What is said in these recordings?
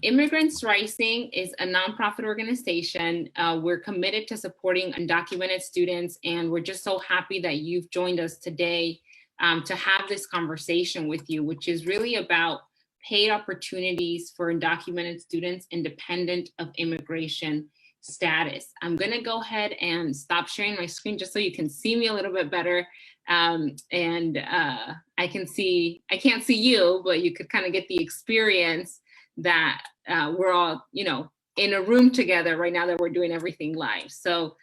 Immigrants Rising is a nonprofit organization. We're committed to supporting undocumented students, and we're just so happy that you've joined us today to have this conversation with you, which is really about paid opportunities for undocumented students independent of immigration status. I'm going to go ahead and stop sharing my screen just so you can see me a little bit better. I can't see you, but you could kind of get the experience that we're all, in a room together right now that we're doing everything live. So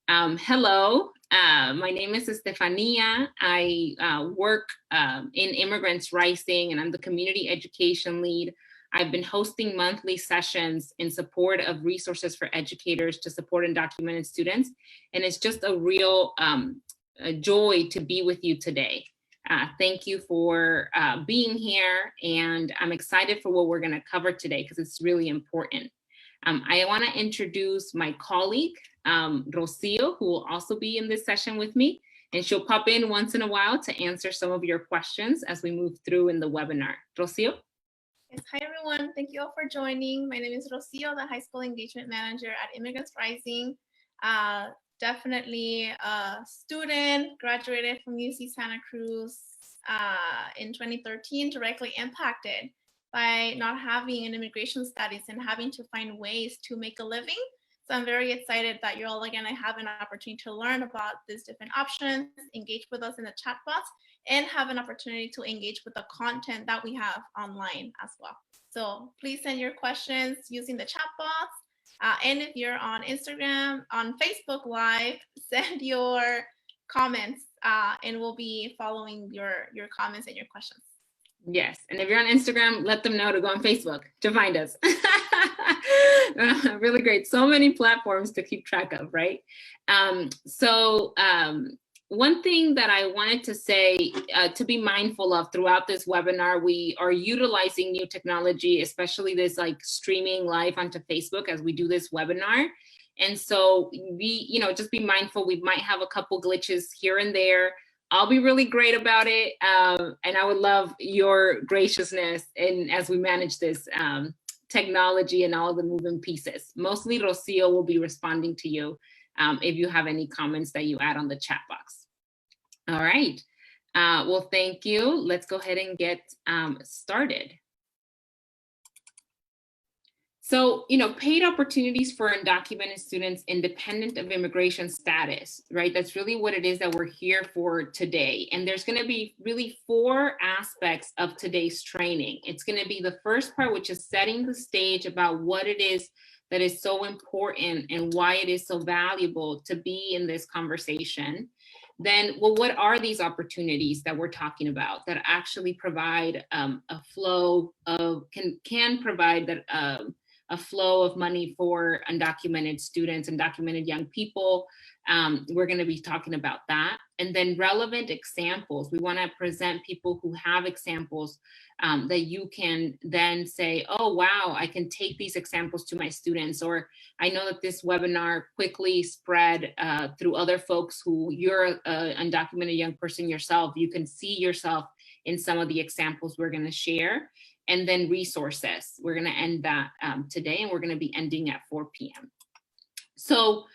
hello, my name is Estefania. I work in Immigrants Rising, and I'm the community education lead. I've been hosting monthly sessions in support of resources for educators to support undocumented students. And it's just a real a joy to be with you today. Thank you for being here, and I'm excited for what we're going to cover today because it's really important. I want to introduce my colleague, Rocio, who will also be in this session with me, and she'll pop in once in a while to answer some of your questions as we move through in the webinar. Rocio? Yes, hi everyone. Thank you all for joining. My name is Rocio, the High School Engagement Manager at Immigrants Rising. Definitely a student, graduated from UC Santa Cruz in 2013, directly impacted by not having an immigration status and having to find ways to make a living. So I'm very excited that you're all going to have an opportunity to learn about these different options, engage with us in the chat box, and have an opportunity to engage with the content that we have online as well. So please send your questions using the chat box. And if you're on Instagram, on Facebook Live, send your comments and we'll be following your comments and your questions. Yes, and if you're on Instagram, let them know to go on Facebook to find us. Really great. So many platforms to keep track of, right? One thing that I wanted to say to be mindful of throughout this webinar, we are utilizing new technology, especially this like streaming live onto Facebook as we do this webinar. And so just be mindful, we might have a couple glitches here and there. I'll be really great about it. And I would love your graciousness as we manage this technology and all the moving pieces. Mostly Rocio will be responding to you if you have any comments that you add on the chat box. All right, well, thank you. Let's go ahead and get started. So, paid opportunities for undocumented students independent of immigration status, right? That's really what it is that we're here for today. And there's going to be really 4 aspects of today's training. It's going to be the first part, which is setting the stage about what it is that is so important and why it is so valuable to be in this conversation. Then, well, what are these opportunities that we're talking about that actually provide a flow of, can provide that a flow of money for undocumented students, undocumented young people. We're going to be talking about that. And then relevant examples. We want to present people who have examples that you can then say, oh, wow, I can take these examples to my students. Or I know that this webinar quickly spread through other folks who you're an undocumented young person yourself. You can see yourself in some of the examples we're going to share. And then resources. We're going to end that today, and we're going to be ending at 4 p.m. So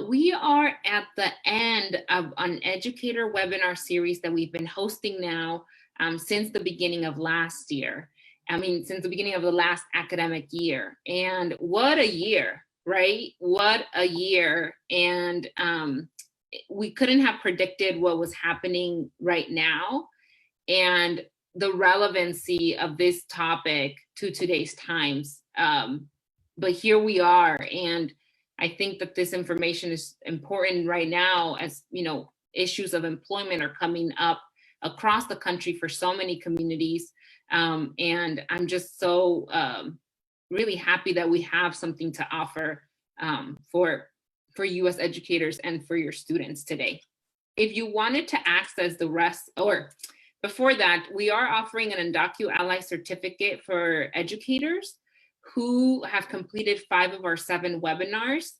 we are at the end of an educator webinar series that we've been hosting now since the beginning of last year. Since the beginning of the last academic year. And what a year, right? What a year. And we couldn't have predicted what was happening right now. And the relevancy of this topic to today's times. But here we are. And I think that this information is important right now as, issues of employment are coming up across the country for so many communities. And I'm just so really happy that we have something to offer for you as educators and for your students today. If you wanted to access the rest, or before that, we are offering an UndocuAlly certificate for educators who have completed 5 of our 7 webinars.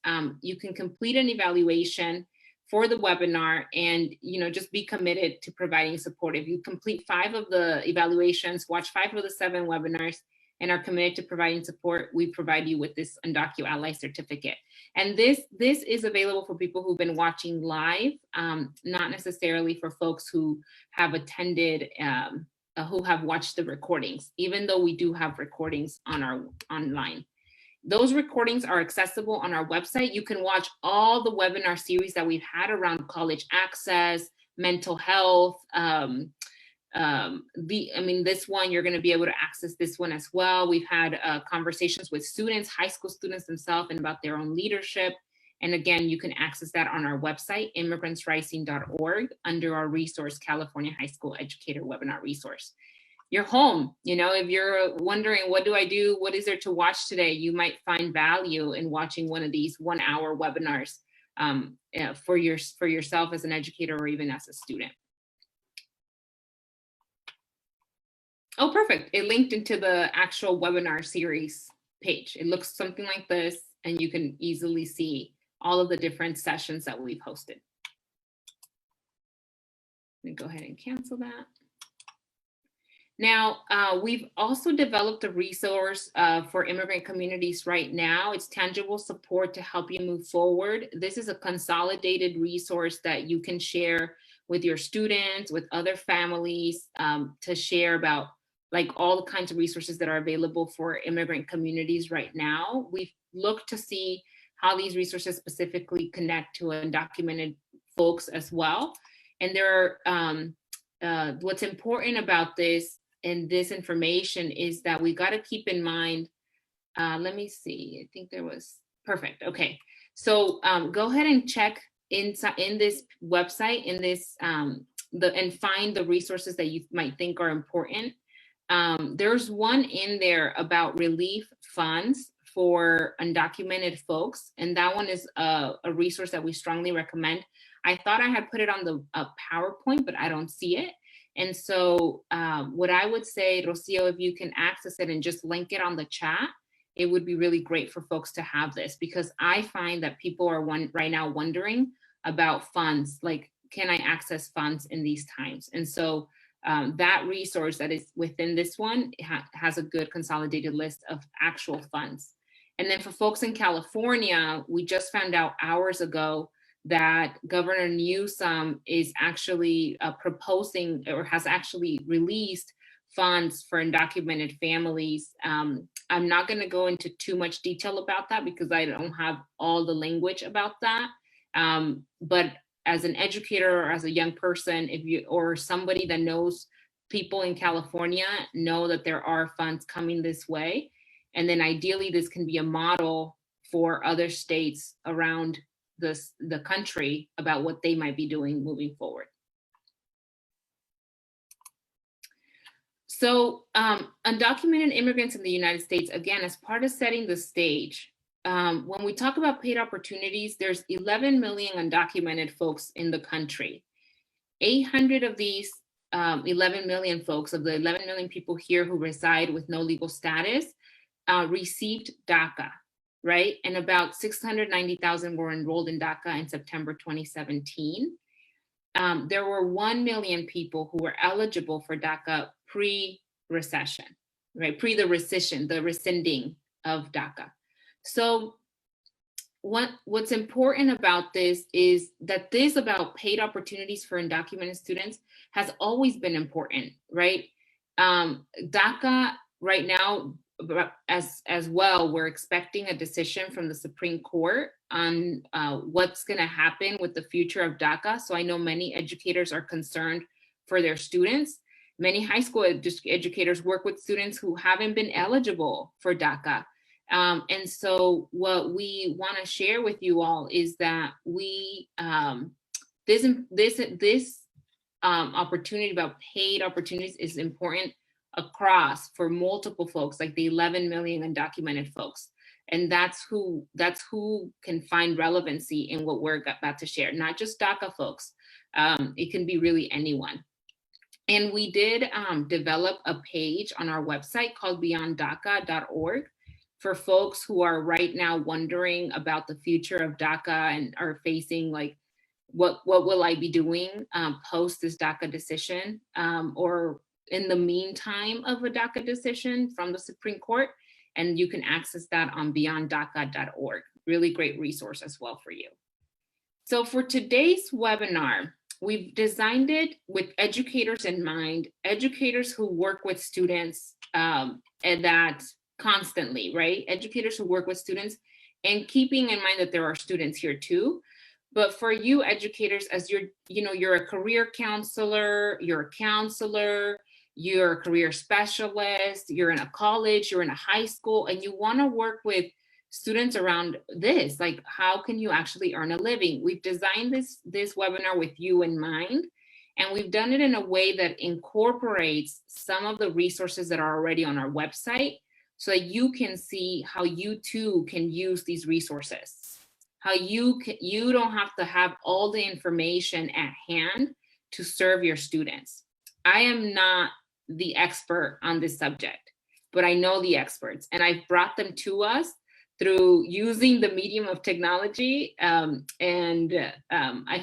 You can complete an evaluation for the webinar and just be committed to providing support. If you complete 5 of the evaluations, watch 5 of the 7 webinars, and are committed to providing support, we provide you with this UndocuAlly certificate. And this is available for people who've been watching live, not necessarily for folks who have attended, who have watched the recordings, even though we do have recordings on our online. Those recordings are accessible on our website. You can watch all the webinar series that we've had around college access, mental health. This one, you're going to be able to access this one as well. We've had conversations with students, high school students themselves, and about their own leadership. And again, you can access that on our website, immigrantsrising.org, under our resource, California High School Educator Webinar Resource. You're home, if you're wondering, what do I do? What is there to watch today? You might find value in watching one of these 1-hour webinars for yourself as an educator or even as a student. Oh, perfect. It linked into the actual webinar series page. It looks something like this, and you can easily see all of the different sessions that we've hosted. Let me go ahead and cancel that. Now, we've also developed a resource for immigrant communities right now. It's tangible support to help you move forward. This is a consolidated resource that you can share with your students, with other families, to share about all the kinds of resources that are available for immigrant communities right now. We've looked to see how these resources specifically connect to undocumented folks as well. And there are, what's important about this and this information is that we got to keep in mind, let me see, I think there was, perfect, okay. So go ahead and check in this website, in this, and find the resources that you might think are important. There's one in there about relief funds for undocumented folks, and that one is a resource that we strongly recommend. I thought I had put it on the PowerPoint, but I don't see it. And so what I would say, Rocio, if you can access it and just link it on the chat, it would be really great for folks to have this, because I find that people are right now wondering about funds, like, can I access funds in these times? And so that resource that is within this one has a good consolidated list of actual funds. And then for folks in California, we just found out hours ago that Governor Newsom is actually proposing, or has actually released, funds for undocumented families. I'm not going to go into too much detail about that because I don't have all the language about that. But as an educator or as a young person, or somebody that knows people in California, know that there are funds coming this way. And then ideally, this can be a model for other states around the country about what they might be doing moving forward. So undocumented immigrants in the United States, again, as part of setting the stage, when we talk about paid opportunities, there's 11 million undocumented folks in the country. 800 of these 11 million folks, of the 11 million people here who reside with no legal status, received DACA, right? And about 690,000 were enrolled in DACA in September 2017. There were 1 million people who were eligible for DACA pre-recession, right? Pre the rescission, the rescinding of DACA. So what's important about this is that this about paid opportunities for undocumented students has always been important, right? DACA right now, as well, we're expecting a decision from the Supreme Court on what's going to happen with the future of DACA. So I know many educators are concerned for their students. Many high school educators work with students who haven't been eligible for DACA. And so what we want to share with you all is that this opportunity about paid opportunities is important across for multiple folks, like the 11 million undocumented folks. And that's who can find relevancy in what we're about to share, not just DACA folks. It can be really anyone. And we did develop a page on our website called beyonddaca.org for folks who are right now wondering about the future of DACA and are facing like, what will I be doing post this DACA decision, or in the meantime of a DACA decision from the Supreme Court, and you can access that on beyonddaca.org. Really great resource as well for you. So for today's webinar, we've designed it with educators in mind, educators who work with students and that constantly, right? Educators who work with students, and keeping in mind that there are students here too. But for you educators, as you're a career counselor, you're a counselor, you're a career specialist, you're in a college, you're in a high school, and you want to work with students around this, like how can you actually earn a living? We've designed this webinar with you in mind, and we've done it in a way that incorporates some of the resources that are already on our website so that you can see how you too can use these resources, how you don't have to have all the information at hand to serve your students. I am not the expert on this subject, but I know the experts, and I've brought them to us through using the medium of technology. I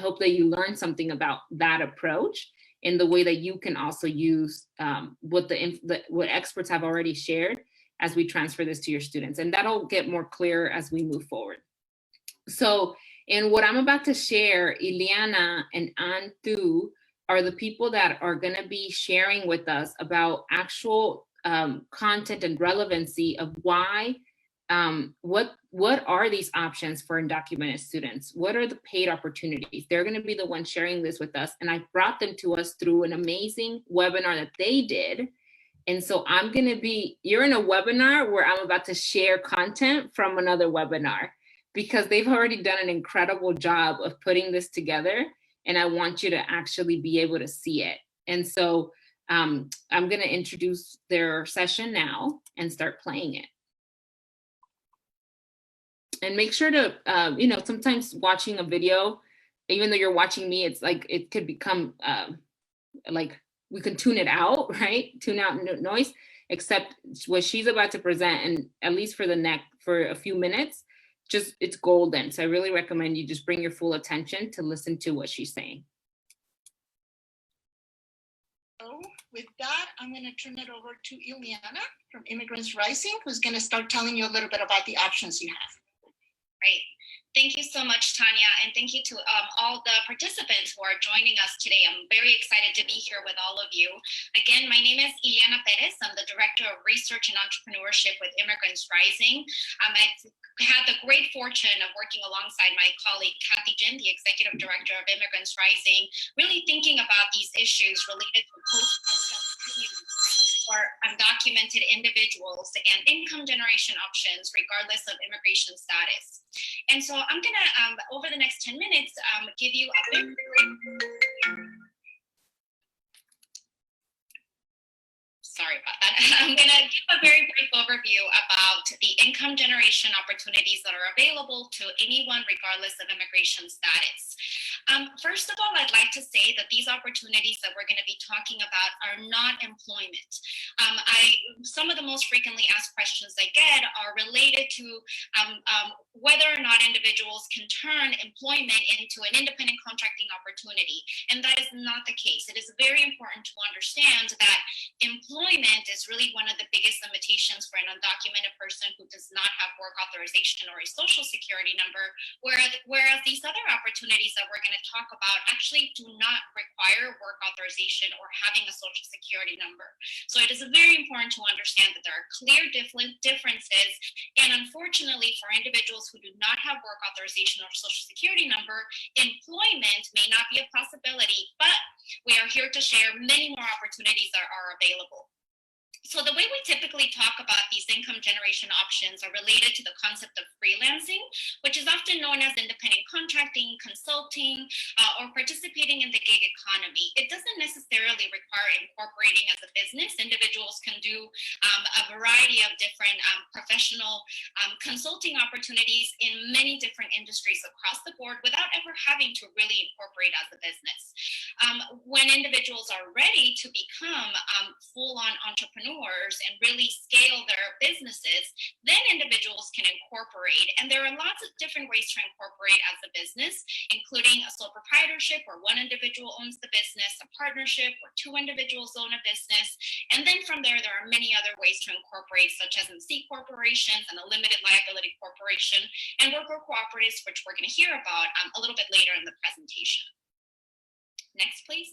hope that you learn something about that approach in the way that you can also use what experts have already shared as we transfer this to your students. And that'll get more clear as we move forward. So in what I'm about to share, Ileana and Antu are the people that are gonna be sharing with us about actual content and relevancy of why what are these options for undocumented students? What are the paid opportunities? They're going to be the ones sharing this with us, and I brought them to us through an amazing webinar that they did. And so you're in a webinar where I'm about to share content from another webinar, because they've already done an incredible job of putting this together, and I want you to actually be able to see it. And so I'm going to introduce their session now and start playing it. And make sure to, sometimes watching a video, even though you're watching me, it's like, it could become like we can tune it out, right? Tune out noise, except what she's about to present, and at least for a few minutes, it's golden. So I really recommend you just bring your full attention to listen to what she's saying. So with that, I'm going to turn it over to Ileana from Immigrants Rising, who's going to start telling you a little bit about the options you have. Great. Thank you so much, Tanya, and thank you to all the participants who are joining us today. I'm very excited to be here with all of you. Again, my name is Ileana Perez. I'm the Director of Research and Entrepreneurship with Immigrants Rising. I've had the great fortune of working alongside my colleague, Kathy Jin, the Executive Director of Immigrants Rising, really thinking about these issues related to for undocumented individuals and income generation options, regardless of immigration status. And so I'm gonna, over the next 10 minutes, give you a very, sorry about that. I'm gonna give a very brief overview about the income generation opportunities that are available to anyone, regardless of immigration status. First of all, I'd like to say that these opportunities that we're going to be talking about are not employment. Some of the most frequently asked questions I get are related to whether or not individuals can turn employment into an independent contracting opportunity. And that is not the case. It is very important to understand that employment is really one of the biggest limitations for an undocumented person who does not have work authorization or a social security number, whereas these other opportunities that we're going to talk about actually do not require work authorization or having a social security number. So it is very important to understand that there are clear differences, and unfortunately for individuals who do not have work authorization or social security number, employment may not be a possibility, but we are here to share many more opportunities that are available. So the way we typically talk about these income generation options are related to the concept of freelancing, which is often known as independent contracting, consulting, or participating in the gig economy. It doesn't necessarily require incorporating as a business. Individuals can do a variety of different professional consulting opportunities in many different industries across the board without ever having to really incorporate as a business. When individuals are ready to become full-on entrepreneurs and really scale their businesses, then individuals can incorporate incorporate. And there are lots of different ways to incorporate as a business, including a sole proprietorship where one individual owns the business, a partnership where two individuals own a business. And then from there are many other ways to incorporate, such as in C corporations and a limited liability corporation and worker cooperatives, which we're going to hear about a little bit later in the presentation. Next, please.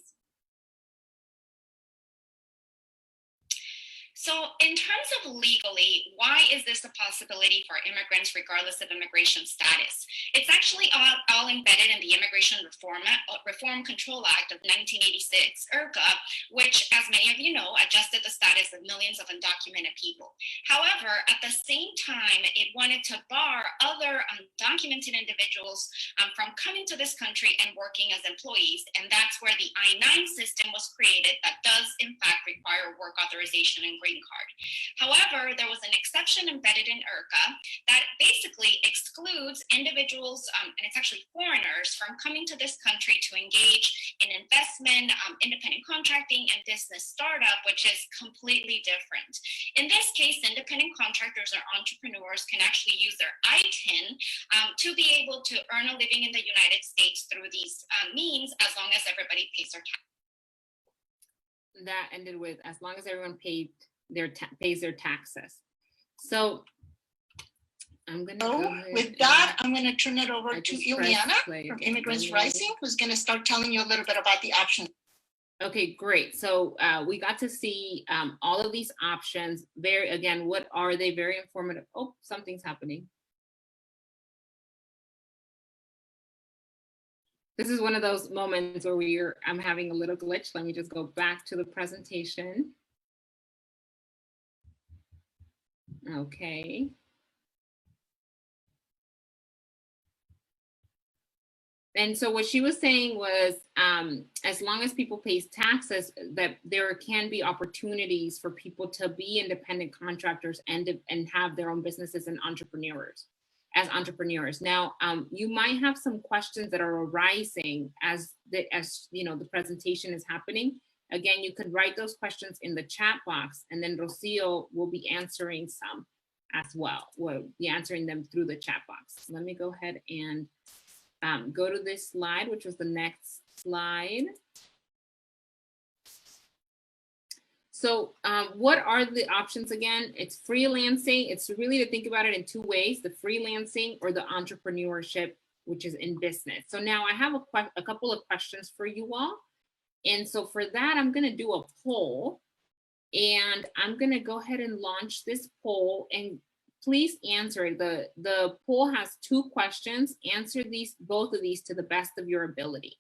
So in terms of legally, why is this a possibility for immigrants regardless of immigration status? It's actually all embedded in the Immigration Reform Control Act of 1986, IRCA, which, as many of you know, adjusted the status of millions of undocumented people. However, at the same time, it wanted to bar other undocumented individuals from coming to this country and working as employees. And that's where the I-9 system was created that does, in fact, require work authorization and green card. However, there was an exception embedded in IRCA that basically excludes individuals, and it's actually foreigners, from coming to this country to engage in investment, independent contracting, and business startup, which is completely different. In this case, independent contractors or entrepreneurs can actually use their ITIN to be able to earn a living in the United States through these means, as long as everybody pays their tax. That ended with as long as everyone pays their taxes. So I'm going to go with that, I'm going to turn it over to Ileana from Immigrants Rising, who's going to start telling you a little bit about the options. Okay, great. So we got to see all of these options. Again, what are they? Very informative. Oh, something's happening. This is one of those moments where I'm having a little glitch. Let me just go back to the presentation. Okay. And so what she was saying was, as long as people pay taxes, that there can be opportunities for people to be independent contractors and have their own businesses and entrepreneurs. Now, you might have some questions that are arising as the presentation is happening. Again, you could write those questions in the chat box, and then Rocio will be answering some as well. We'll be answering them through the chat box. Let me go ahead and go to this slide, which was the next slide. So what are the options again? It's freelancing. It's really to think about it in two ways, the freelancing or the entrepreneurship, which is in business. So now I have a couple of questions for you all. And so for that, I'm going to do a poll, and I'm going to go ahead and launch this poll, and please answer it. The poll has two questions. Answer both of these to the best of your ability.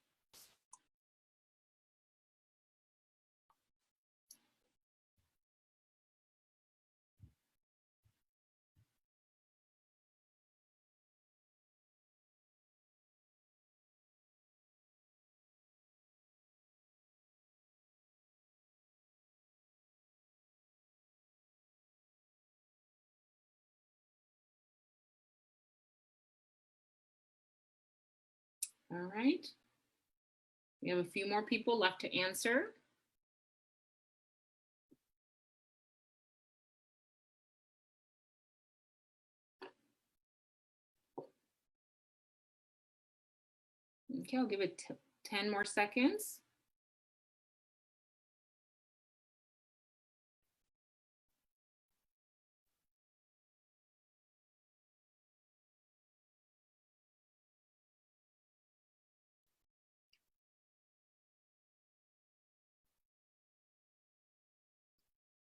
All right. We have a few more people left to answer. Okay, I'll give it 10 more seconds.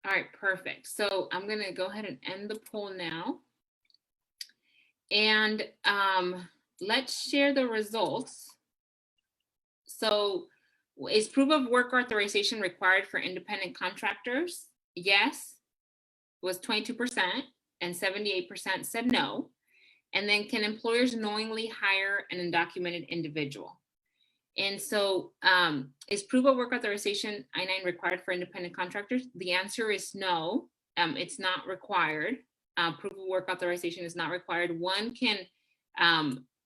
All right, perfect. So I'm going to go ahead and end the poll now. And let's share the results. So is proof of work authorization required for independent contractors? Yes, was 22%, and 78% said no. And then can employers knowingly hire an undocumented individual? And so is proof of work authorization I-9 required for independent contractors? The answer is no, it's not required. Proof of work authorization is not required. One can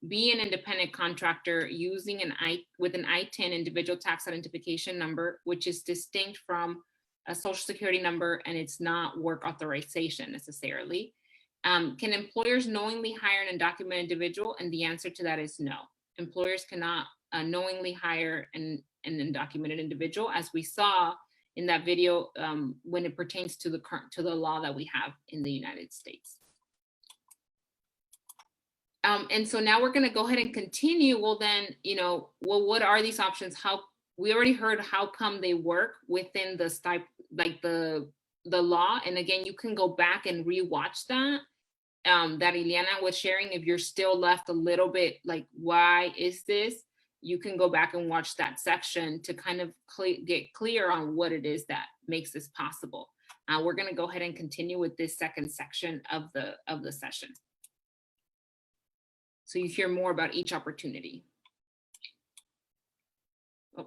be an independent contractor using with an ITIN, individual tax identification number, which is distinct from a social security number, and it's not work authorization necessarily. Can employers knowingly hire an undocumented individual? And the answer to that is no. Employers cannot knowingly hire an undocumented individual, as we saw in that video, when it pertains to the law that we have in the United States. And so now we're going to go ahead and continue. Well, then, what are these options? We already heard how come they work within the law. And again, you can go back and rewatch that Ileana was sharing. If you're still left a little bit like, why is this? You can go back and watch that section to kind of get clear on what it is that makes this possible. We're going to go ahead and continue with this second section of the session. So you hear more about each opportunity. Oh.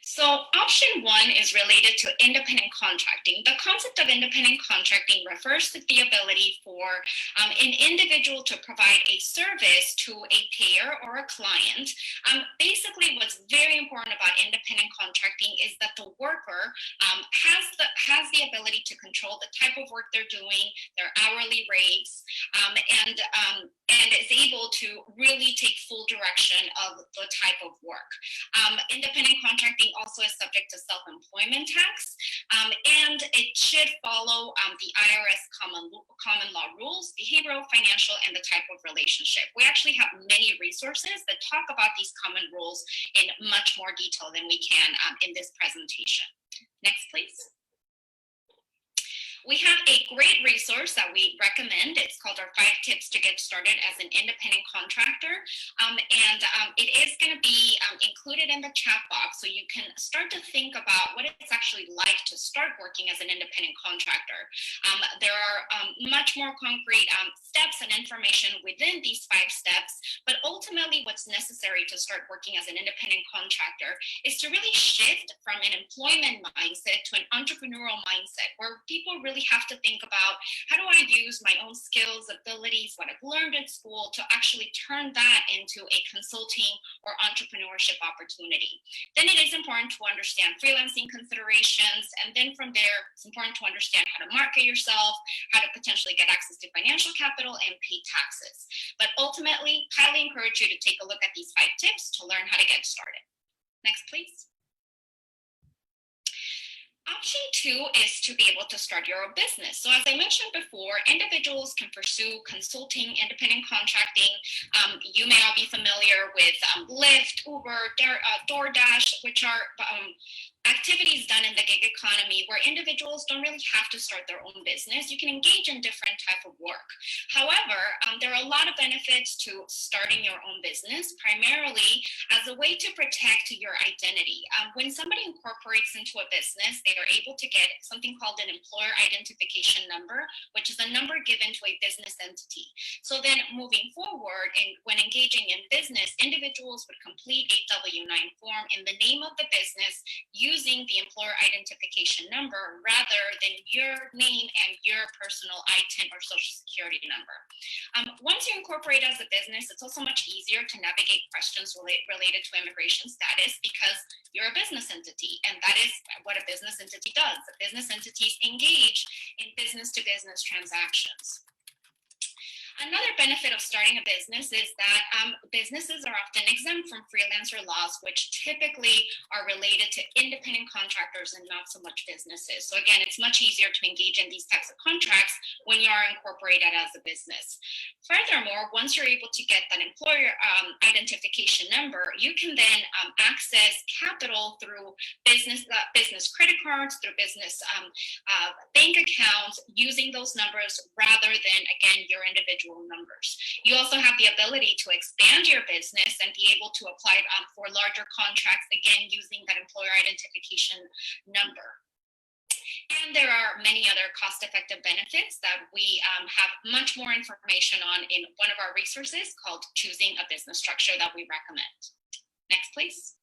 So option one is related to independent contracting. The concept of independent contracting refers to the ability for an individual to provide a service to a payer or a client. Basically, what's very important about independent contracting is that the worker has the ability to control the type of work they're doing, their hourly rates, and is able to really take full direction of the type of work. Independent contracting also is subject to self-employment tax, and it should follow the IRS common law rules, behavioral, financial, and the type of relationship. We actually have many resources that talk about these common rules in much more detail than we can in this presentation. Next, please. We have a great resource that we recommend. It's called our 5 Tips to Get Started as an Independent Contractor. It is going to be included in the chat box, so you can start to think about what it's actually like to start working as an independent contractor. There are much more concrete steps and information within these 5 steps, but ultimately what's necessary to start working as an independent contractor is to really shift from an employment mindset to an entrepreneurial mindset, where people really have to think about, how do I use my own skills, abilities, what I've learned at school to actually turn that into a consulting or entrepreneurship opportunity. Then it is important to understand freelancing considerations. And then from there, it's important to understand how to market yourself, how to potentially get access to financial capital and pay taxes. But ultimately, highly encourage you to take a look at these 5 tips to learn how to get started. Next, please. Option 2 is to be able to start your own business. So as I mentioned before, individuals can pursue consulting, independent contracting. You may all be familiar with Lyft, Uber, DoorDash, which are activities done in the gig economy where individuals don't really have to start their own business. You can engage in different type of work. However, there are a lot of benefits to starting your own business, primarily as a way to protect your identity. When somebody incorporates into a business, they are able to get something called an employer identification number, which is a number given to a business entity. So then moving forward, when engaging in business, individuals would complete a W-9 form in the name of the business using the employer identification number rather than your name and your personal ITIN or social security number. Once you incorporate as a business, it's also much easier to navigate questions related to immigration status because you're a business entity, and that is what a business entity does. The business entities engage in business-to-business transactions. Another benefit of starting a business is that businesses are often exempt from freelancer laws, which typically are related to independent contractors and not so much businesses. So again, it's much easier to engage in these types of contracts when you are incorporated as a business. Furthermore, once you're able to get that employer identification number, you can then access capital through business credit cards, through business bank accounts, using those numbers rather than, again, your individual numbers. You also have the ability to expand your business and be able to apply for larger contracts, again, using that employer identification number. And there are many other cost-effective benefits that we have much more information on in one of our resources called Choosing a Business Structure that we recommend. Next, please.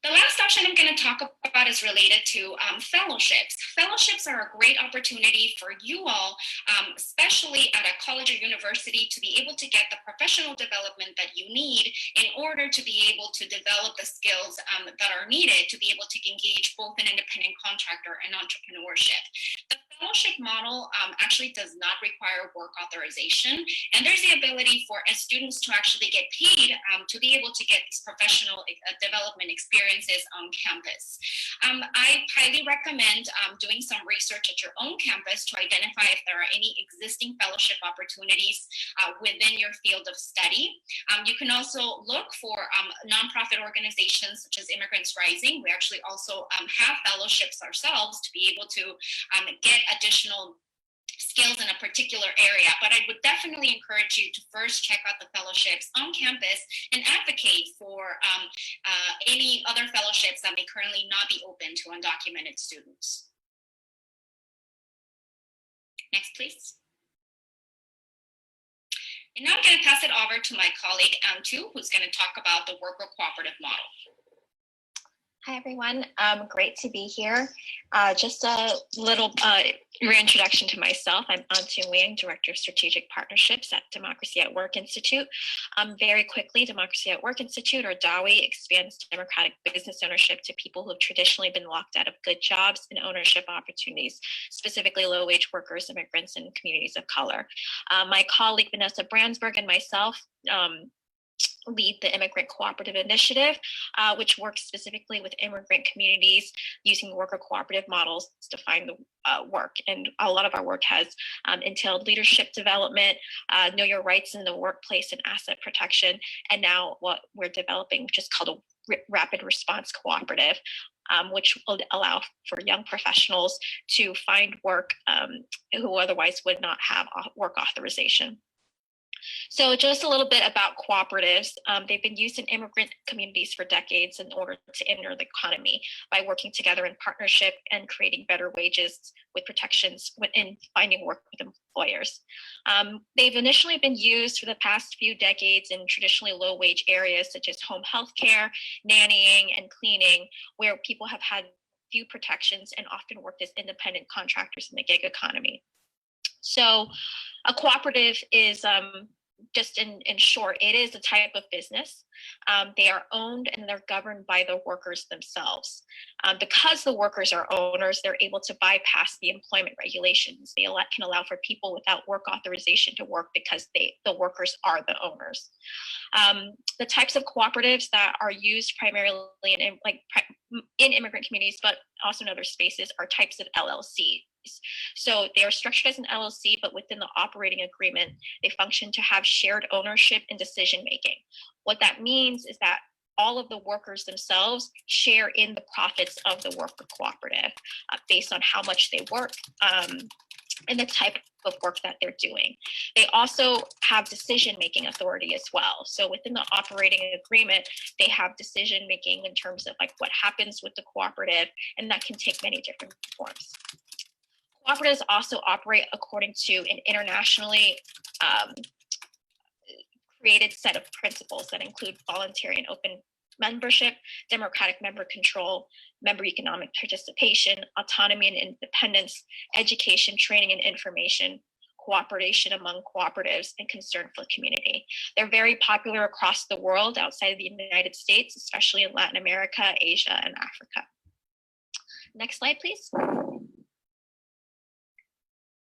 The last option I'm going to talk about is related to fellowships. Fellowships are a great opportunity for you all, especially at a college or university, to be able to get the professional development that you need in order to be able to develop the skills that are needed to be able to engage both an independent contractor and entrepreneurship. The fellowship model actually does not require work authorization, and there's the ability for students to actually get paid to be able to get these professional development experiences on campus. I highly recommend doing some research at your own campus to identify if there are any existing fellowship opportunities within your field of study. You can also look for nonprofit organizations such as Immigrants Rising. We actually also have fellowships ourselves to be able to get additional skills in a particular area, but I would definitely encourage you to first check out the fellowships on campus and advocate for any other fellowships that may currently not be open to undocumented students. Next, please. And now I'm going to pass it over to my colleague, Antu, who's going to talk about the worker cooperative model. Hi, everyone. Great to be here. Just a little reintroduction to myself. I'm Antu Wang, Director of Strategic Partnerships at Democracy at Work Institute. Very quickly, Democracy at Work Institute, or DAWI, expands democratic business ownership to people who have traditionally been locked out of good jobs and ownership opportunities, specifically low-wage workers, immigrants, and communities of color. My colleague, Vanessa Brandsburg, and myself lead the Immigrant Cooperative Initiative, which works specifically with immigrant communities using worker cooperative models to find the work. And a lot of our work has entailed leadership development, know your rights in the workplace, and asset protection. And now what we're developing, which is called a rapid response cooperative, which will allow for young professionals to find work who otherwise would not have work authorization. So just a little bit about cooperatives. They've been used in immigrant communities for decades in order to enter the economy by working together in partnership and creating better wages with protections in finding work with employers. They've initially been used for the past few decades in traditionally low-wage areas such as home health care, nannying, and cleaning, where people have had few protections and often worked as independent contractors in the gig economy. So a cooperative is, just in short, it is a type of business. They are owned and they're governed by the workers themselves. Because the workers are owners, they're able to bypass the employment regulations. They can allow for people without work authorization to work because the workers are the owners. The types of cooperatives that are used primarily in immigrant communities, but also in other spaces, are types of LLCs. So they are structured as an LLC, but within the operating agreement, they function to have shared ownership and decision making. What that means is that all of the workers themselves share in the profits of the worker cooperative based on how much they work and the type of work that they're doing. They also have decision-making authority as well. So within the operating agreement, they have decision-making in terms of like what happens with the cooperative, and that can take many different forms. Cooperatives also operate according to an internationally created set of principles that include voluntary and open membership, democratic member control, member economic participation, autonomy and independence, education, training and information, cooperation among cooperatives, and concern for the community. They're very popular across the world outside of the United States, especially in Latin America, Asia, and Africa. Next slide, please.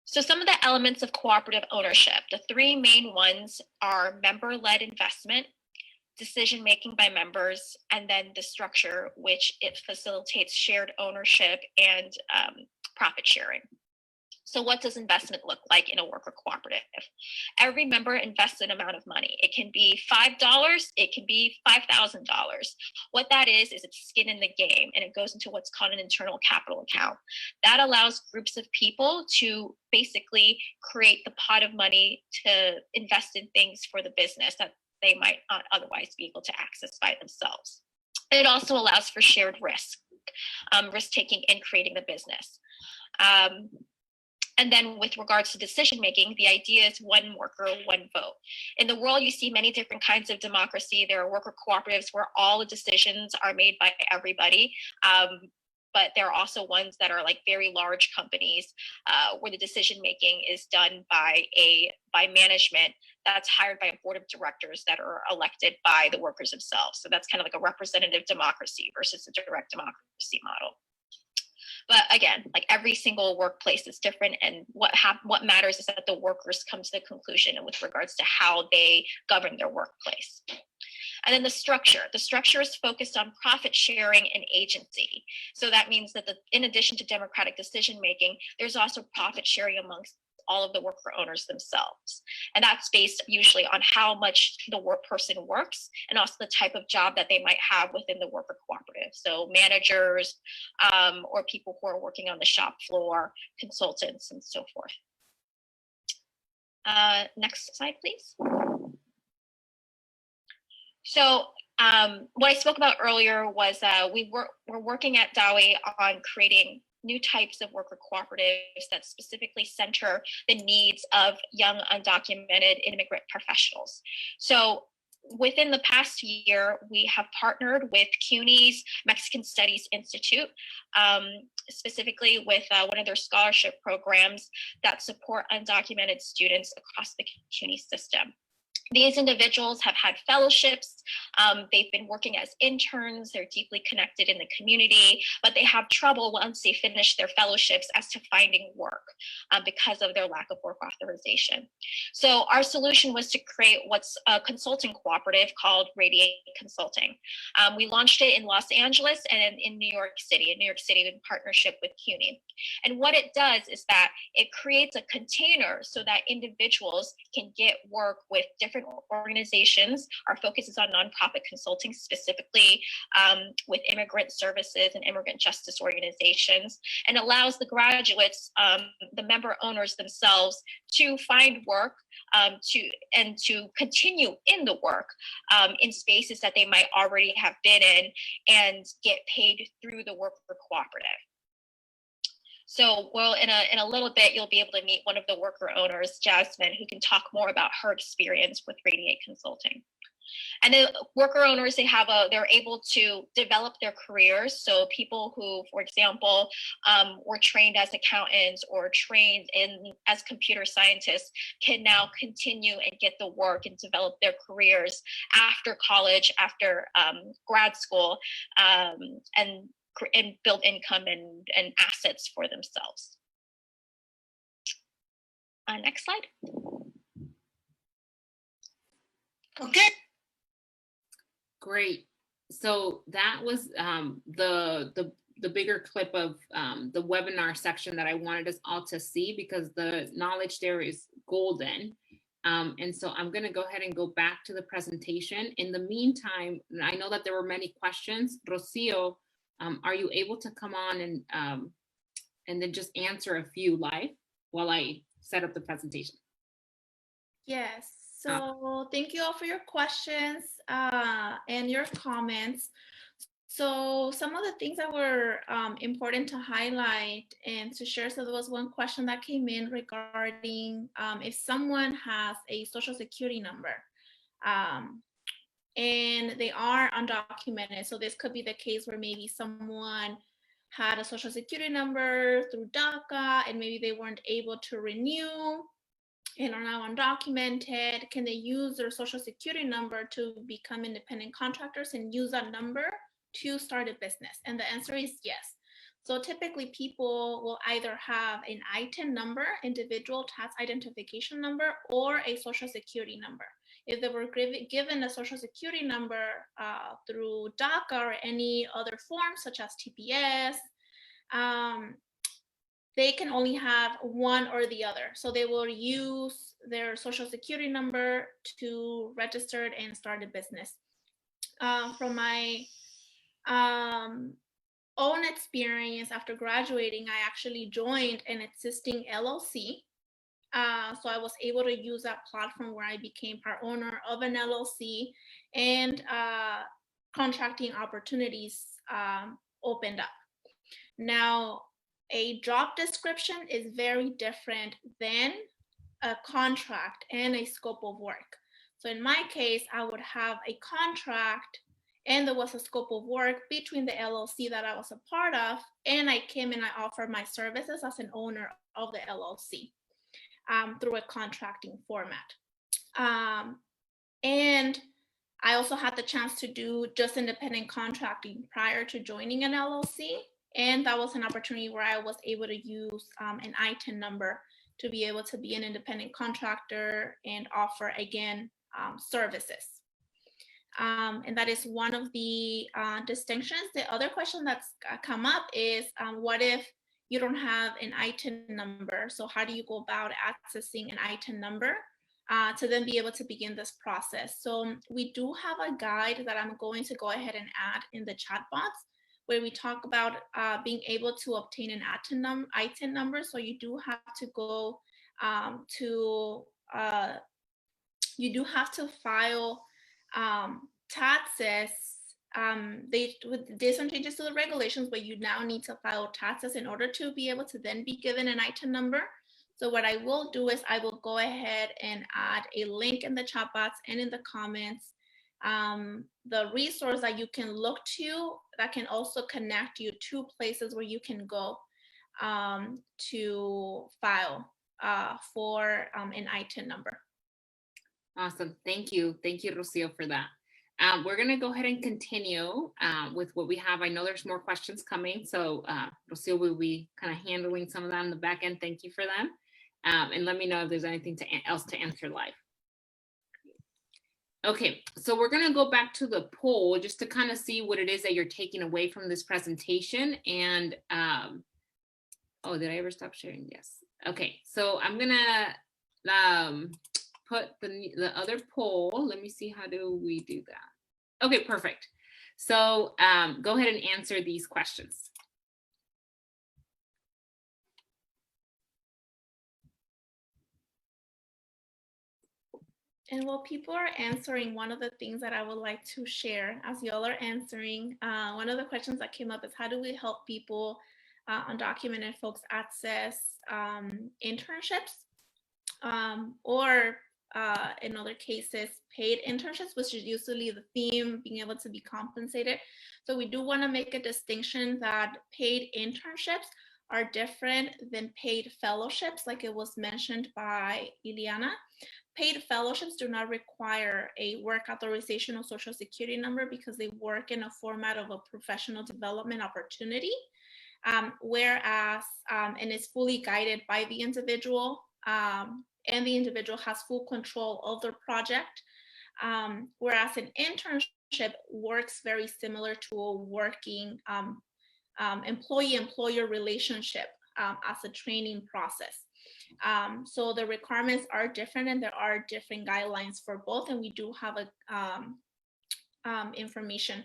So some of the elements of cooperative ownership, the three main ones are member-led investment, decision-making by members, and then the structure, which it facilitates shared ownership and profit sharing. So what does investment look like in a worker cooperative? Every member invests an amount of money. It can be $5, it can be $5,000. What that is it's skin in the game, and it goes into what's called an internal capital account. That allows groups of people to basically create the pot of money to invest in things for the business that they might not otherwise be able to access by themselves. It also allows for shared risk taking in creating the business. And then with regards to decision making, the idea is one worker, one vote. In the world, you see many different kinds of democracy. There are worker cooperatives where all the decisions are made by everybody. But there are also ones that are like very large companies where the decision making is done by management that's hired by a board of directors that are elected by the workers themselves. So that's kind of like a representative democracy versus a direct democracy model. But again, like every single workplace is different, and what matters is that the workers come to the conclusion with regards to how they govern their workplace. And then the structure is focused on profit sharing and agency. So that means that in addition to democratic decision making, there's also profit sharing amongst all of the worker owners themselves. And that's based usually on how much the person works and also the type of job that they might have within the worker cooperative. So managers or people who are working on the shop floor, consultants, and so forth. Next slide, please. So what I spoke about earlier was we're working at UndocuAlly on creating new types of worker cooperatives that specifically center the needs of young undocumented immigrant professionals. So within the past year, we have partnered with CUNY's Mexican Studies Institute, specifically with one of their scholarship programs that support undocumented students across the CUNY system. These individuals have had fellowships, they've been working as interns, they're deeply connected in the community, but they have trouble once they finish their fellowships as to finding work because of their lack of work authorization. So our solution was to create what's a consulting cooperative called Radiate Consulting. We launched it in Los Angeles and in New York City in partnership with CUNY. And what it does is that it creates a container so that individuals can get work with different organizations. Our focus is on nonprofit consulting, specifically with immigrant services and immigrant justice organizations, and allows the graduates, the member owners themselves, to find work to continue in the work in spaces that they might already have been in and get paid through the worker cooperative. So, well, in a little bit, you'll be able to meet one of the worker owners, Jasmine, who can talk more about her experience with Radiate Consulting. And the worker owners, they're able to develop their careers. So people who, for example, were trained as accountants or trained as computer scientists can now continue and get the work and develop their careers after college, after grad school, and build income and assets for themselves. Next slide. Okay. Great. So that was the bigger clip of the webinar section that I wanted us all to see, because the knowledge there is golden. And so I'm going to go ahead and go back to the presentation. In the meantime, I know that there were many questions. Rocio, are you able to come on and then just answer a few live while I set up the presentation? Yes. So thank you all for your questions and your comments. So some of the things that were important to highlight and to share. So there was one question that came in regarding if someone has a social security number and they are undocumented. So this could be the case where maybe someone had a social security number through DACA and maybe they weren't able to renew and are now undocumented. Can they use their social security number to become independent contractors and use that number to start a business? And the answer is yes. So typically people will either have an ITIN number, individual tax identification number, or a social security number. If they were given a social security number through DACA or any other form such as TPS, they can only have one or the other. So they will use their social security number to register and start a business. From my own experience after graduating, I actually joined an existing LLC. So I was able to use that platform where I became part owner of an LLC, and contracting opportunities opened up. Now, a job description is very different than a contract and a scope of work. So in my case, I would have a contract and there was a scope of work between the LLC that I was a part of, and I came and I offered my services as an owner of the LLC through a contracting format. And I also had the chance to do just independent contracting prior to joining an LLC. And that was an opportunity where I was able to use an ITIN number to be able to be an independent contractor and offer, again, services. And that is one of the distinctions. The other question that's come up is, what if you don't have an ITIN number? So how do you go about accessing an ITIN number to then be able to begin this process? So we do have a guide that I'm going to go ahead and add in the chat box, where we talk about being able to obtain an ITIN number. So you do have to go you do have to file taxes. There's some changes to the regulations, but you now need to file taxes in order to be able to then be given an ITIN number. So what I will do is I will go ahead and add a link in the chat box and in the comments, the resource that you can look to that can also connect you to places where you can go to file for an ITIN number. Awesome. Thank you. Thank you, Rocio, for that. We're going to go ahead and continue with what we have. I know there's more questions coming, so Rocio will be kind of handling some of that on the back end. Thank you for them. And let me know if there's anything else to answer live. Okay, so we're going to go back to the poll just to kind of see what it is that you're taking away from this presentation. And oh, did I ever stop sharing? Yes. Okay, so I'm going to put the other poll. Let me see, how do we do that? Okay, perfect. So go ahead and answer these questions. And while people are answering, one of the things that I would like to share as y'all are answering, one of the questions that came up is, how do we help people, undocumented folks, access internships or in other cases, paid internships, which is usually the theme, being able to be compensated. So we do want to make a distinction that paid internships are different than paid fellowships, like it was mentioned by Ileana. Paid fellowships do not require a work authorization or social security number because they work in a format of a professional development opportunity, whereas, and it's fully guided by the individual, and the individual has full control of their project, whereas an internship works very similar to a working employee-employer relationship as a training process. So the requirements are different and there are different guidelines for both, and we do have a information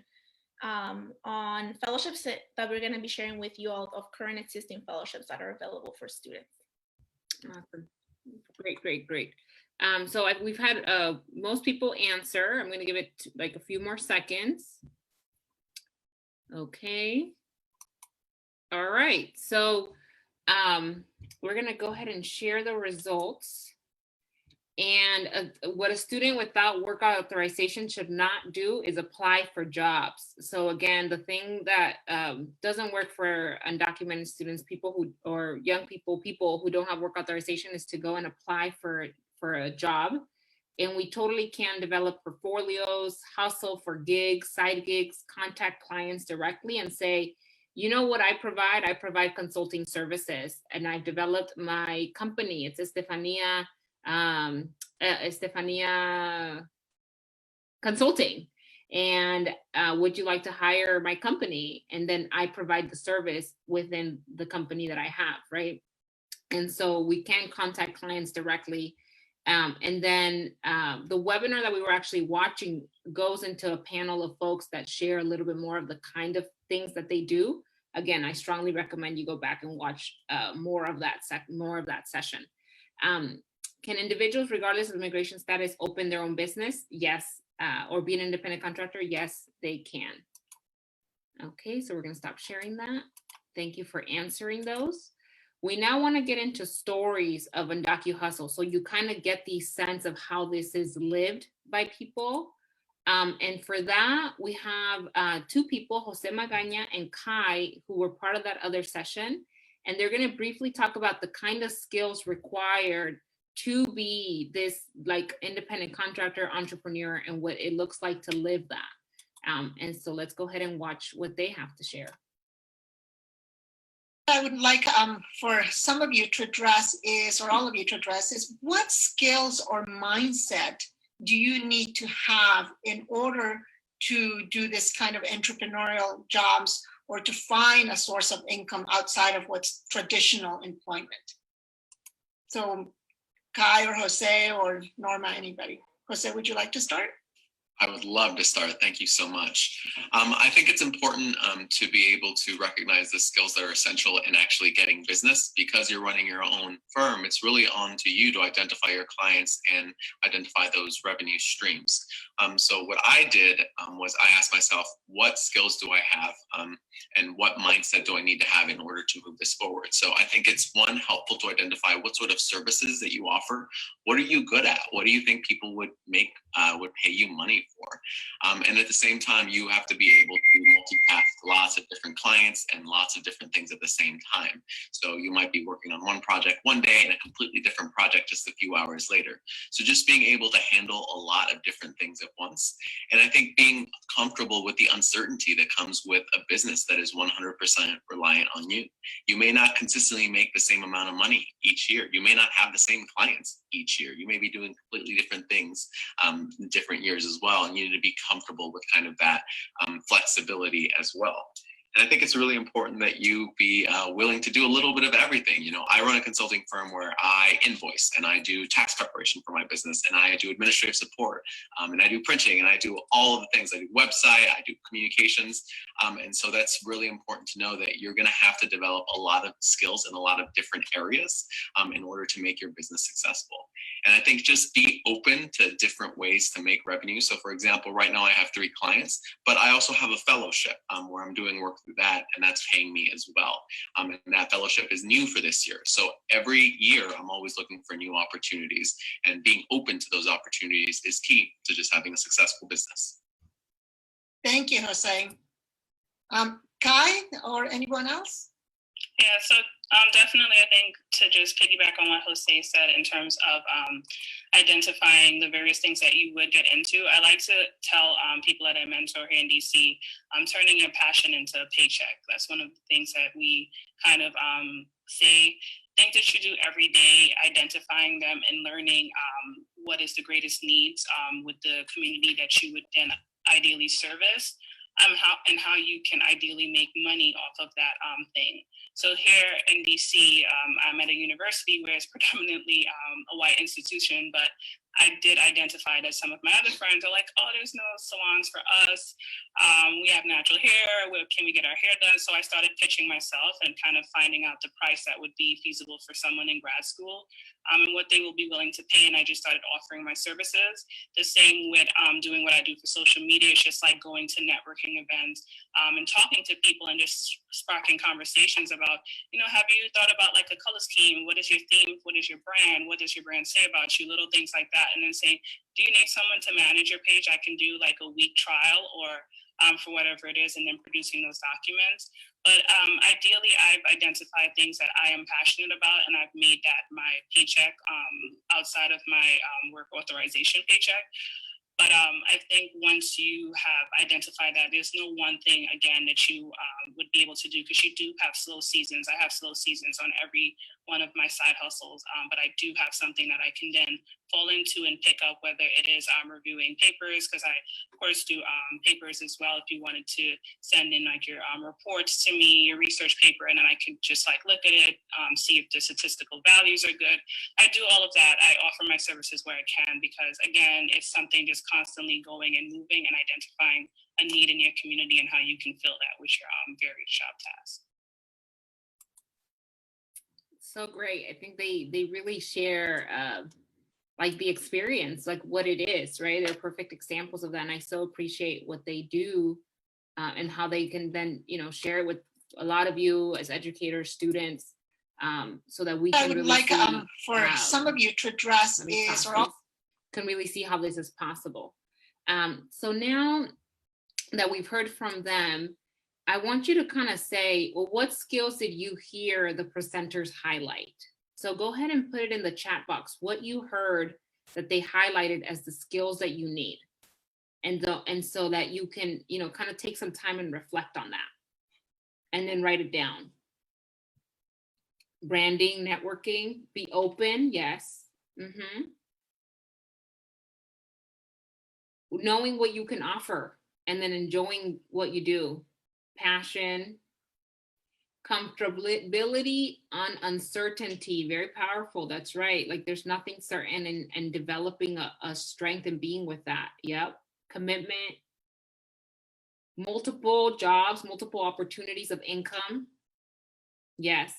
on fellowships that we're going to be sharing with you all of current existing fellowships that are available for students. Awesome. Great. So we've had most people answer. I'm going to give it like a few more seconds. Okay. All right. So we're going to go ahead and share the results. And what a student without work authorization should not do is apply for jobs. So again, the thing that doesn't work for undocumented students, people who, or young people who don't have work authorization, is to go and apply for a job. And we totally can develop portfolios, hustle for gigs, side gigs, contact clients directly and say, you know what I provide? I provide consulting services, and I've developed my company. It's Estefania Consulting, and would you like to hire my company? And then I provide the service within the company that I have, right? And so we can contact clients directly. And then the webinar that we were actually watching goes into a panel of folks that share a little bit more of the kind of things that they do. Again, I strongly recommend you go back and watch more of that session. Can individuals, regardless of immigration status, open their own business? Yes. Or be an independent contractor? Yes, they can. Okay, so we're going to stop sharing that. Thank you for answering those. We now want to get into stories of UndocuHustle, so you kind of get the sense of how this is lived by people. And for that, we have two people, Jose Magaña and Kai, who were part of that other session. And they're going to briefly talk about the kind of skills required to be this like independent contractor entrepreneur and what it looks like to live that. And so let's go ahead and watch what they have to share. I would like for some of you to address is, or all of you to address is, what skills or mindset do you need to have in order to do this kind of entrepreneurial jobs or to find a source of income outside of what's traditional employment? So Kai or Jose or Norma, anybody? Jose, would you like to start? I would love to start. Thank you so much. I think it's important to be able to recognize the skills that are essential in actually getting business. Because you're running your own firm, it's really on to you to identify your clients and identify those revenue streams. So what I did was I asked myself, what skills do I have and what mindset do I need to have in order to move this forward? So I think it's helpful to identify what sort of services that you offer. What are you good at? What do you think people would pay you money for? And at the same time, you have to be able to multitask lots of different clients and lots of different things at the same time. So you might be working on one project one day and a completely different project just a few hours later. So just being able to handle a lot of different things at once. And I think being comfortable with the uncertainty that comes with a business that is 100% reliant on you. You may not consistently make the same amount of money each year. You may not have the same clients each year. You may be doing completely different things in different years as well. And you need to be comfortable with kind of that flexibility as well. And I think it's really important that you be willing to do a little bit of everything. You know, I run a consulting firm where I invoice and I do tax preparation for my business and I do administrative support and I do printing and I do all of the things. I do website, I do communications. And so that's really important to know that you're going to have to develop a lot of skills in a lot of different areas in order to make your business successful. And I think just be open to different ways to make revenue. So for example, right now I have 3 clients, but I also have a fellowship where I'm doing work through that, and that's paying me as well. And that fellowship is new for this year. So every year I'm always looking for new opportunities, and being open to those opportunities is key to just having a successful business. Thank you, Jose. Kai or anyone else? Yeah, so definitely I think to just piggyback on what Jose said in terms of identifying the various things that you would get into, I like to tell people that I mentor here in DC, turning your passion into a paycheck. That's one of the things that we kind of say, things that you do every day, identifying them and learning what is the greatest needs with the community that you would then ideally service. How you can ideally make money off of that thing. So here in DC, I'm at a university where it's predominantly a white institution, but I did identify that some of my other friends are like, oh, there's no salons for us. We have natural hair. Can we get our hair done? So I started pitching myself and kind of finding out the price that would be feasible for someone in grad school and what they will be willing to pay. And I just started offering my services. The same with doing what I do for social media. It's just like going to networking events and talking to people and just sparking conversations about, you know, have you thought about like a color scheme? What is your theme? What is your brand? What does your brand say about you? Little things like that. And then saying, do you need someone to manage your page? I can do like a week trial or for whatever it is, and then producing those documents. But ideally, I've identified things that I am passionate about, and I've made that my paycheck outside of my work authorization paycheck. But I think once you have identified that, there's no one thing, again, that you would be able to do, because you do have slow seasons. I have slow seasons on every one of my side hustles, but I do have something that I can then fall into and pick up, whether it is reviewing papers, because I, of course, do papers as well. If you wanted to send in like your reports to me, your research paper, and then I can just like look at it, see if the statistical values are good. I do all of that. I offer my services where I can, because again, it's something just constantly going and moving and identifying a need in your community and how you can fill that with your various job tasks. So great. I think they really share like the experience, like what it is, right? They're perfect examples of that. And I so appreciate what they do and how they can then, you know, share it with a lot of you as educators, students, so that we can I would really like see, for some of you to address is, or all can really see how this is possible. So now that we've heard from them, I want you to kind of say, well, what skills did you hear the presenters highlight? So go ahead and put it in the chat box, what you heard that they highlighted as the skills that you need. And so that you can, you know, kind of take some time and reflect on that and then write it down. Branding, networking, be open, yes. Knowing what you can offer and then enjoying what you do. Passion, comfortability on uncertainty, very powerful. That's right. Like there's nothing certain, and developing a strength and being with that. Yep. Commitment, multiple jobs, multiple opportunities of income. Yes.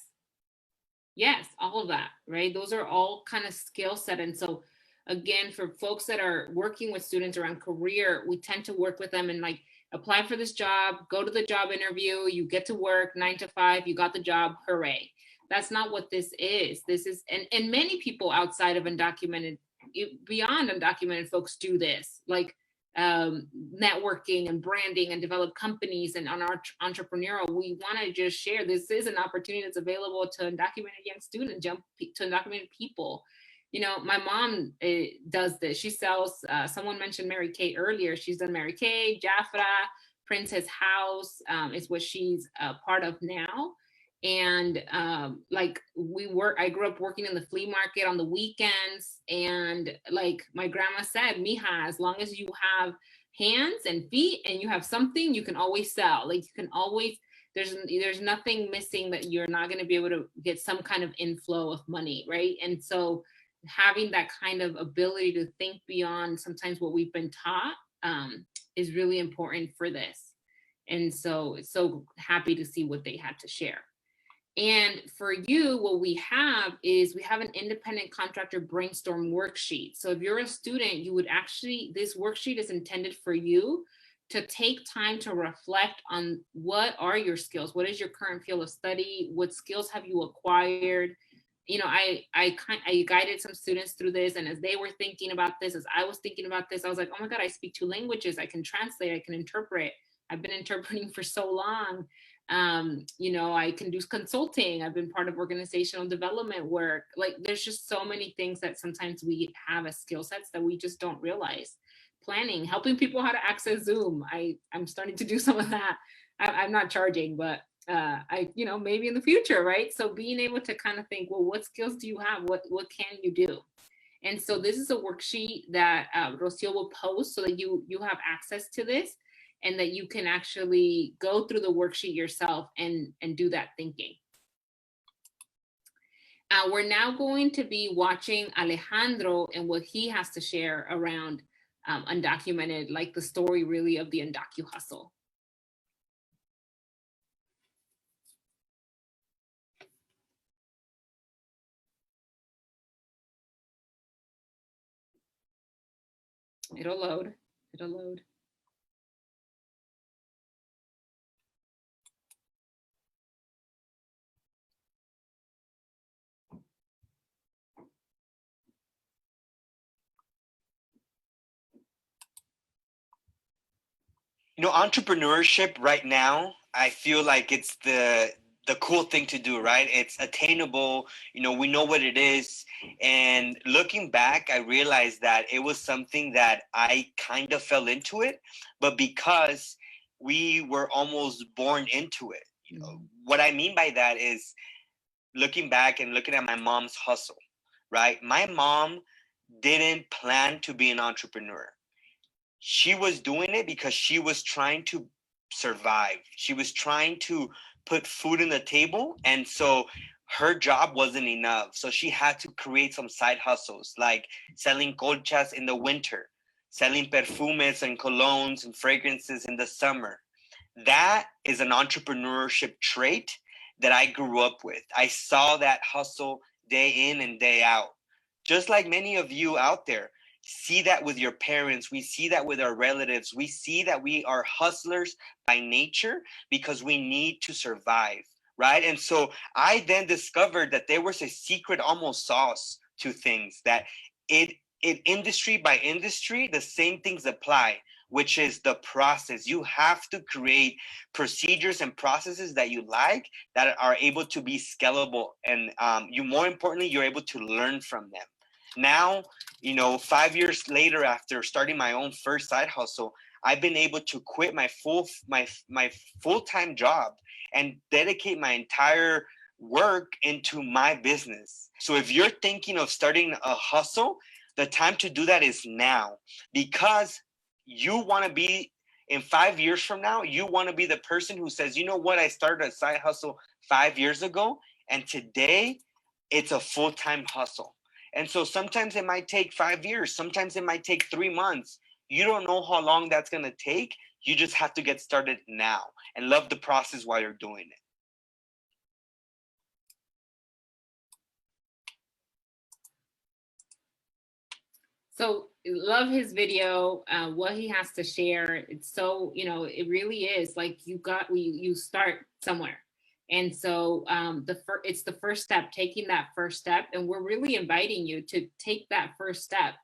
Yes, all of that, right? Those are all kind of skill set. And so again, for folks that are working with students around career, we tend to work with them and like, apply for this job, go to the job interview, you get to work 9 to 5, you got the job, hooray. That's not what this is. This is, and many people outside of undocumented, beyond undocumented folks do this, like networking and branding and develop companies. And on our entrepreneurial, we want to just share, this is an opportunity that's available to undocumented young students, to undocumented people. You know, my mom does this. She sells, someone mentioned Mary Kay earlier. She's done Mary Kay, Jafra, Princess House is what she's a part of now. And like I grew up working in the flea market on the weekends. And like my grandma said, mija, as long as you have hands and feet and you have something, you can always sell. Like you can always, there's nothing missing that you're not going to be able to get some kind of inflow of money, right? And so having that kind of ability to think beyond sometimes what we've been taught is really important for this. And so it's so happy to see what they had to share. And for you, what we have is we have an independent contractor brainstorm worksheet. So if you're a student, you would actually, this worksheet is intended for you to take time to reflect on what are your skills? What is your current field of study? What skills have you acquired? You know, I guided some students through this, and as they were thinking about this, as I was thinking about this, I was like, oh my God, I speak 2 languages. I can translate, I can interpret. I've been interpreting for so long. You know, I can do consulting. I've been part of organizational development work. Like there's just so many things that sometimes we have as skill sets that we just don't realize. Planning, helping people how to access Zoom. I'm starting to do some of that. I'm not charging, but you know, maybe in the future, right? So being able to kind of think, well, what skills do you have? What can you do? And so this is a worksheet that Rocio will post so that you have access to this and that you can actually go through the worksheet yourself and do that thinking. We're now going to be watching Alejandro and what he has to share around undocumented, like the story really of the undocu hustle. It'll load, it'll load. You know, entrepreneurship right now, I feel like it's the cool thing to do, right? It's attainable, you know, we know what it is. And looking back, I realized that it was something that I kind of fell into it, but because we were almost born into it. You know, what I mean by that is looking back and looking at my mom's hustle, right? My mom didn't plan to be an entrepreneur. She was doing it because she was trying to survive. She was trying to put food on the table. And so her job wasn't enough. So she had to create some side hustles like selling colchas in the winter, selling perfumes and colognes and fragrances in the summer. That is an entrepreneurship trait that I grew up with. I saw that hustle day in and day out. Just like many of you out there, see that with your parents. We see that with our relatives. We see that we are hustlers by nature because we need to survive, right? And so I then discovered that there was a secret almost sauce to things, that it industry by industry, the same things apply, which is the process. You have to create procedures and processes that you like, that are able to be scalable, and more importantly, you're able to learn from them. Now, 5 years later, after starting my own first side hustle, I've been able to quit my full-time job and dedicate my entire work into my business. So if you're thinking of starting a hustle, the time to do that is now, because you want to be, in 5 years from now, you want to be the person who says, you know what, I started a side hustle 5 years ago, and today it's a full-time hustle. And so sometimes it might take 5 years, sometimes it might take 3 months. You don't know how long that's going to take. You just have to get started now and love the process while you're doing it. So love his video, what he has to share. It's so, it really is like you start somewhere. And so it's the first step, taking that first step. And we're really inviting you to take that first step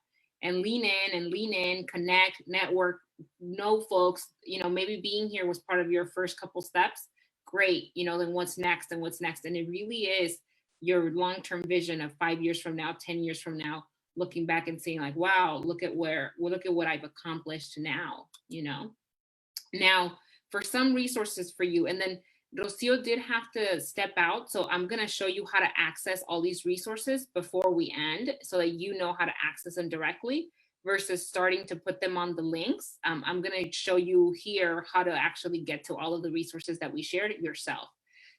and lean in, connect, network, know folks, maybe being here was part of your first couple steps. Great. Then what's next and what's next? And it really is your long-term vision of 5 years from now, 10 years from now, looking back and saying like, wow, look at what I've accomplished now, Now, for some resources for you, and then Rocio did have to step out, so I'm going to show you how to access all these resources before we end, so that you know how to access them directly versus starting to put them on the links. I'm going to show you here how to actually get to all of the resources that we shared yourself.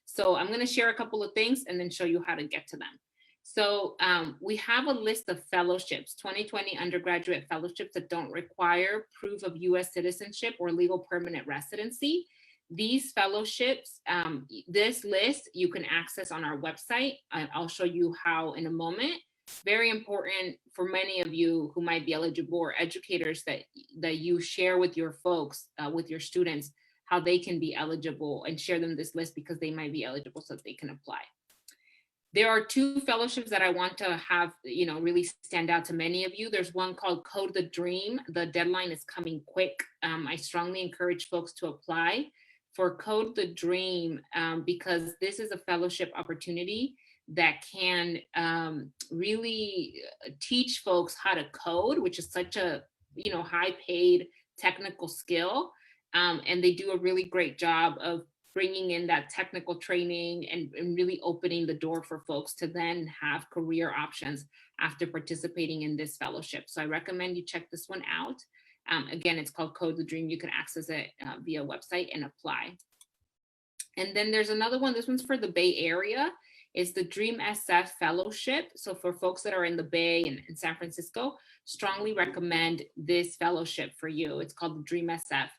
So I'm going to share a couple of things and then show you how to get to them. So we have a list of fellowships, 2020 undergraduate fellowships that don't require proof of US citizenship or legal permanent residency. These fellowships, this list you can access on our website. I'll show you how in a moment. Very important for many of you who might be eligible, or educators that you share with your folks, with your students, how they can be eligible, and share them this list because they might be eligible so that they can apply. There are 2 fellowships that I want to have, really stand out to many of you. There's one called Code the Dream. The deadline is coming quick. I strongly encourage folks to apply for Code the Dream because this is a fellowship opportunity that can really teach folks how to code, which is such a, high paid technical skill. And they do a really great job of bringing in that technical training and really opening the door for folks to then have career options after participating in this fellowship. So I recommend you check this one out. Again, it's called Code the Dream. You can access it via website and apply. And then there's another one. This one's for the Bay Area. It's the Dream SF Fellowship. So for folks that are in the Bay and in San Francisco, strongly recommend this fellowship for you. It's called the Dream SF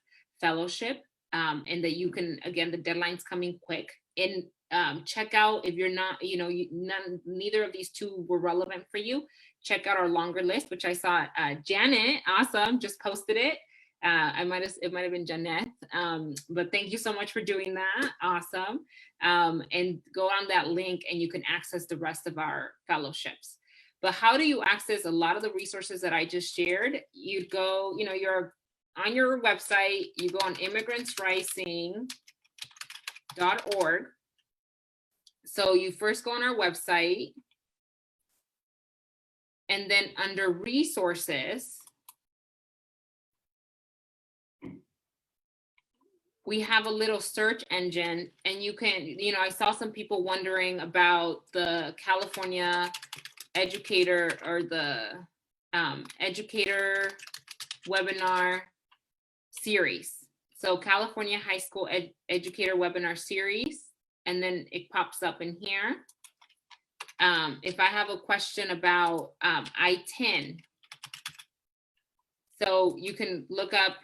Fellowship. And that you can, again, the deadline's coming quick. And check out, if you're not, neither of these 2 were relevant for you, check out our longer list, which I saw Janet, awesome, just posted it. It might have been Jeanette, but thank you so much for doing that. Awesome. And go on that link and you can access the rest of our fellowships. But how do you access a lot of the resources that I just shared? You go, you're on your website, you go on immigrantsrising.org. So you first go on our website, and then under resources, we have a little search engine, and you can, I saw some people wondering about the California Educator, or the Educator Webinar series. So California High School Educator Webinar series, and then it pops up in here. If I have a question about I-10, so you can look up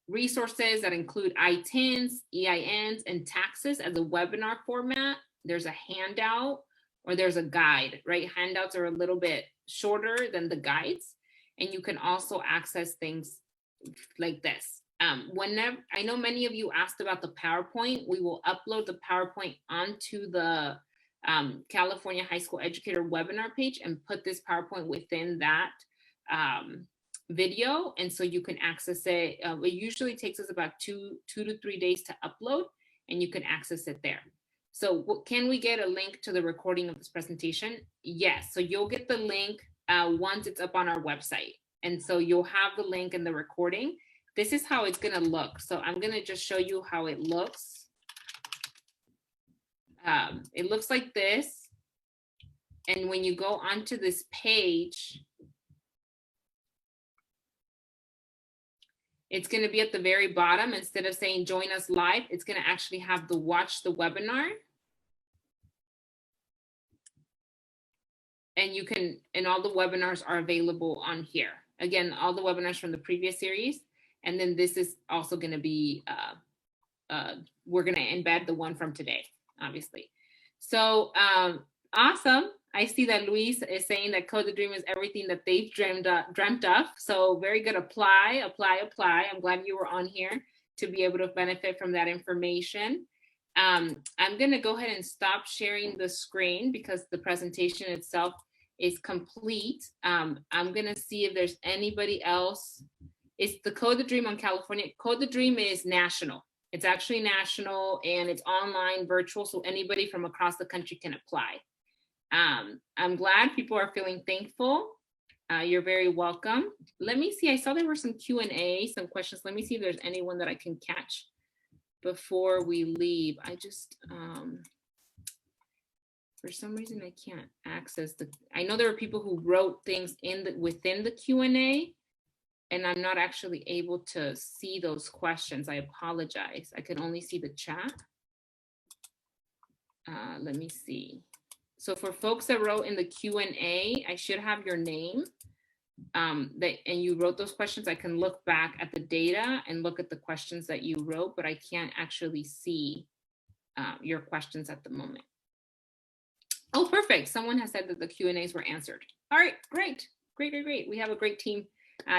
resources that include I-10s, EINs, and taxes as a webinar format. There's a handout or there's a guide, right? Handouts are a little bit shorter than the guides. And you can also access things like this. Whenever, I know many of you asked about the PowerPoint, we will upload the PowerPoint onto the California High School Educator webinar page and put this PowerPoint within that video. And so you can access it. It usually takes us about two to 3 days to upload, and you can access it there. So can we get a link to the recording of this presentation? Yes, so you'll get the link once it's up on our website. And so you'll have the link and the recording. This is how it's gonna look. So I'm gonna just show you how it looks. It looks like this. And when you go onto this page, it's gonna be at the very bottom. Instead of saying join us live, it's gonna actually have the watch the webinar. And you can, and all the webinars are available on here. Again, all the webinars from the previous series. And then this is also gonna be, we're gonna embed the one from today, obviously. So awesome. I see that Luis is saying that Code the Dream is everything that they've dreamt of. So very good, apply. I'm glad you were on here to be able to benefit from that information. I'm gonna go ahead and stop sharing the screen because the presentation itself is complete. I'm gonna see if there's anybody else. It's the Code the Dream on California. Code the Dream is national. It's actually national and it's online, virtual, so anybody from across the country can apply. I'm glad people are feeling thankful. You're very welcome. Let me see, I saw there were some Q&A, some questions. Let me see if there's anyone that I can catch before we leave. I just, for some reason, I can't access the, I know there are people who wrote things within the Q&A, and I'm not actually able to see those questions. I apologize. I can only see the chat. Let me see. So for folks that wrote in the Q&A, I should have your name. And you wrote those questions. I can look back at the data and look at the questions that you wrote, but I can't actually see your questions at the moment. Oh, perfect. Someone has said that the Q&As were answered. All right, great. We have a great team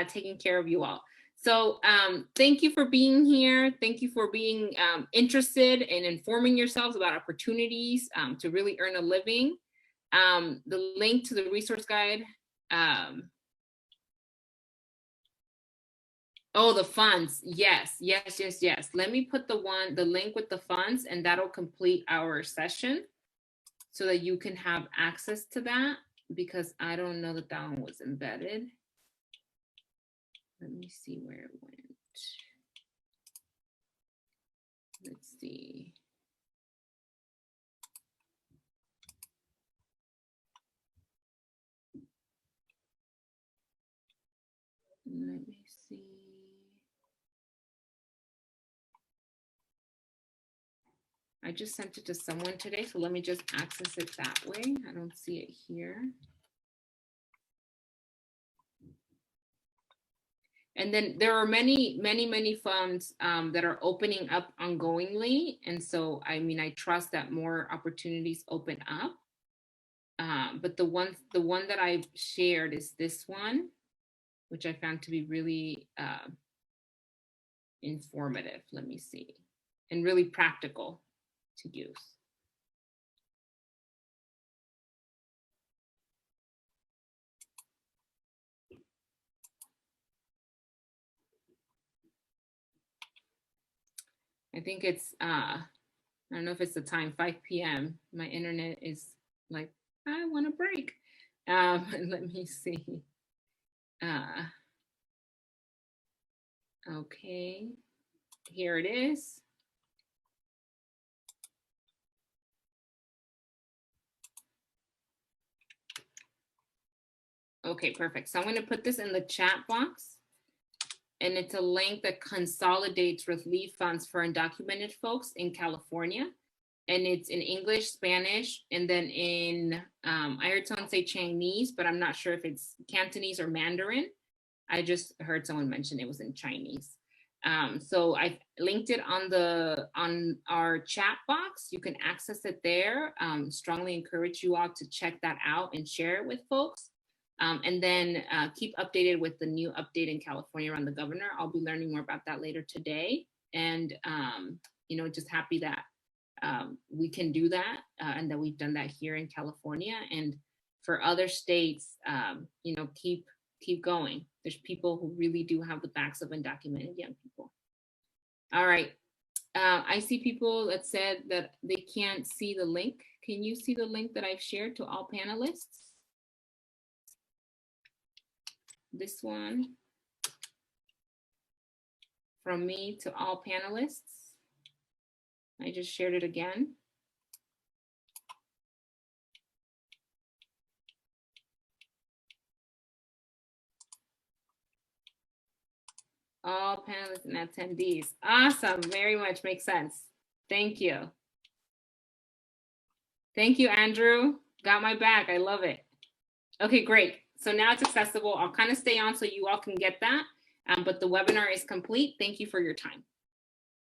taking care of you all. So thank you for being here. Thank you for being interested in informing yourselves about opportunities to really earn a living. The link to the resource guide. Oh, the funds. Yes. Let me put the link with the funds, and that'll complete our session so that you can have access to that, because I don't know that that one was embedded. Let me see where it went. Let's see. Let me see. I just sent it to someone today, so let me just access it that way. I don't see it here. And then there are many funds that are opening up ongoingly. And so, I mean, I trust that more opportunities open up. But the one that I've shared is this one, which I found to be really informative. Let me see. And really practical to use. I think it's, I don't know if it's the time, 5 p.m. My internet is like, I want a break. Let me see. Okay, here it is. Okay, perfect. So I'm going to put this in the chat box. And it's a link that consolidates relief funds for undocumented folks in California. And it's in English, Spanish, and then in, I heard someone say Chinese, but I'm not sure if it's Cantonese or Mandarin. I just heard someone mention it was in Chinese. So I linked it on our chat box. You can access it there. Strongly encourage you all to check that out and share it with folks. And then keep updated with the new update in California around the governor. I'll be learning more about that later today. And, just happy that we can do that and that we've done that here in California. And for other states, keep going. There's people who really do have the backs of undocumented young people. All right. I see people that said that they can't see the link. Can you see the link that I've shared to all panelists? This one from me to all panelists. I just shared it again. All panelists and attendees. Awesome, very much makes sense. Thank you. Thank you, Andrew. Got my back, I love it. Okay, great. So now it's accessible. I'll kind of stay on so you all can get that, but the webinar is complete. Thank you for your time.